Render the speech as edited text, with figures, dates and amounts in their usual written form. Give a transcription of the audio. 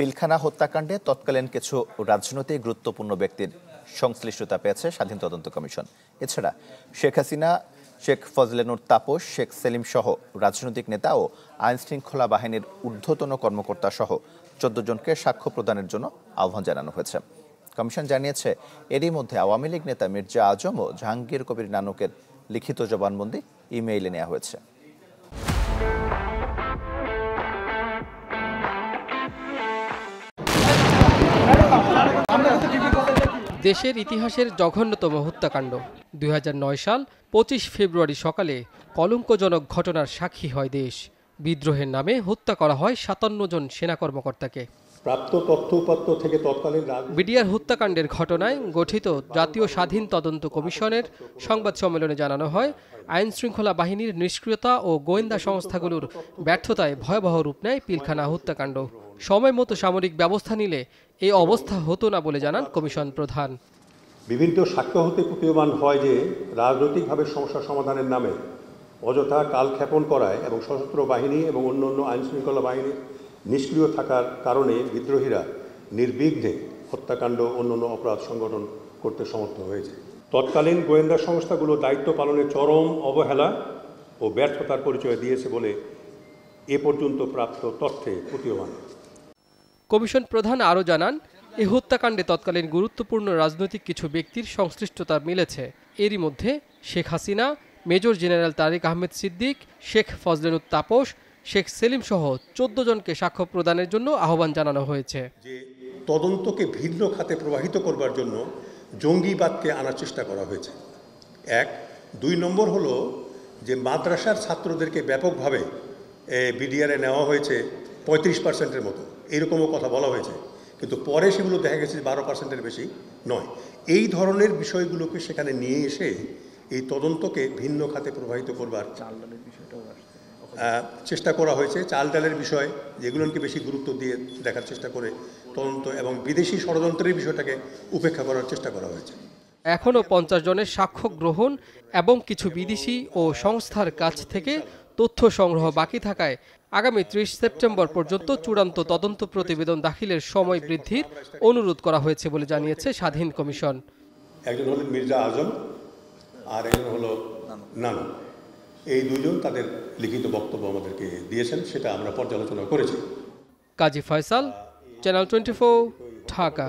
পিলখানা হত্যাকাণ্ডে তৎকালীন কিছু রাজনৈতিক গুরুত্বপূর্ণ ব্যক্তির সংশ্লিষ্টতা পেয়েছে স্বাধীন তদন্ত কমিশন। এছাড়া শেখ হাসিনা, শেখ ফজলেনুর তাপস, শেখ সেলিম সহ রাজনৈতিক নেতা ও আইনশৃঙ্খলা বাহিনীর ঊর্ধ্বতন কর্মকর্তা সহ 14 জনকে সাক্ষ্য প্রদানের জন্য আহ্বান জানানো হয়েছে। কমিশন জানিয়েছে, এরই মধ্যে আওয়ামী লীগ নেতা মির্জা আজম ও জাহাঙ্গীর কবির নানকের লিখিত জবানবন্দি ইমেইলে নেওয়া হয়েছে। দেশের ইতিহাসের জঘন্যতম হত্যাকাণ্ড 2009 সাল 25 ফেব্রুয়ারি সকালে কলঙ্কজনক ঘটনার সাক্ষী হয় দেশ। বিদ্রোহের নামে হত্যা করা হয় 57 জন সেনা কর্মকর্তাকে। প্রাপ্ত তথ্য উপাত্ত থেকে তৎকালীন বিডিআর হত্যাকাণ্ডের ঘটনায় গঠিত জাতীয় স্বাধীন তদন্ত কমিশনের সংবাদ সম্মেলনে জানানো হয়, আইনশৃঙ্খলা বাহিনীর নিষ্ক্রিয়তা ও গোয়েন্দা সংস্থাগুলোর ব্যর্থতায় ভয়াবহ রূপ নেয় পিলখানা হত্যাকাণ্ড। সময় মতো সামরিক ব্যবস্থা নিলে এই অবস্থা হতো না বলে জানান কমিশন প্রধান। বিভিন্ন সাক্ষ্য হতে প্রতীয়মান হয় যে রাজনৈতিকভাবে সমস্যা সমাধানের নামে অযথা কালক্ষেপণ করায় এবং সশস্ত্র বাহিনী এবং অন্যান্য আইনশৃঙ্খলা বাহিনীর নিষ্ক্রিয় থাকার কারণে বিদ্রোহীরা নির্বিঘ্নে হত্যাকাণ্ড অন্যান্য অপরাধ সংগঠন করতে সমর্থ হয়েছে। তৎকালীন গোয়েন্দা সংস্থাগুলো দায়িত্ব পালনে চরম অবহেলা ও ব্যর্থতার পরিচয় দিয়েছে বলে এ পর্যন্ত প্রাপ্ত তথ্যে প্রতীয়মান। কমিশন প্রধান আরও জানান, এই হত্যাকাণ্ডে তৎকালীন গুরুত্বপূর্ণ রাজনৈতিক কিছু ব্যক্তির সংশ্লিষ্টতা মিলেছে। এরই মধ্যে শেখ হাসিনা, মেজর জেনারেল তারেক আহমেদ সিদ্দিক, শেখ ফজলেনুর তাপস, শেখ সেলিম সহ 14 জনকে সাক্ষ্য প্রদানের জন্য আহ্বান জানানো হয়েছে। যে তদন্তকে ভিন্ন খাতে প্রবাহিত করবার জন্য জঙ্গিবাদকে আনার চেষ্টা করা হয়েছে। 1, 2 নম্বর হলো যে মাদ্রাসার ছাত্রদেরকে ব্যাপকভাবে বিডিআরে নেওয়া হয়েছে 35%-এর মতো, এরকমও কথা বলা হয়েছে, কিন্তু পরে সেগুলো দেখা গেছে 12%-এর বেশি নয়। এই ধরনের বিষয়গুলোকে সেখানে নিয়ে এসে এই তদন্তকে ভিন্ন খাতে প্রবাহিত করবার চেষ্টা করা হয়েছে। চাল ডালের বিষয়, যেগুলোকে বেশি গুরুত্ব দিয়ে দেখার চেষ্টা করে তদন্ত এবং বিদেশি ষড়যন্ত্রের বিষয়টাকে উপেক্ষা করার চেষ্টা করা হয়েছে। এখনও 50 জনের সাক্ষ্য গ্রহণ এবং কিছু বিদেশি ও সংস্থার কাছ থেকে তথ্য সংগ্রহ বাকি থাকায় আগামী 30 সেপ্টেম্বর পর্যন্ত চূড়ান্ত তদন্ত প্রতিবেদন দাখিলের সময় বৃদ্ধির অনুরোধ করা হয়েছে বলে জানিয়েছে স্বাধীন কমিশন। একজন হলেন মির্জা আজম আর একজন হলো নানক। এই দুইজন তাদের লিখিত বক্তব্য আমাদেরকে দিয়েছেন, সেটা আমরা পর্যালোচনা করেছি। কাজী ফয়সাল, চ্যানেল 24, ঢাকা।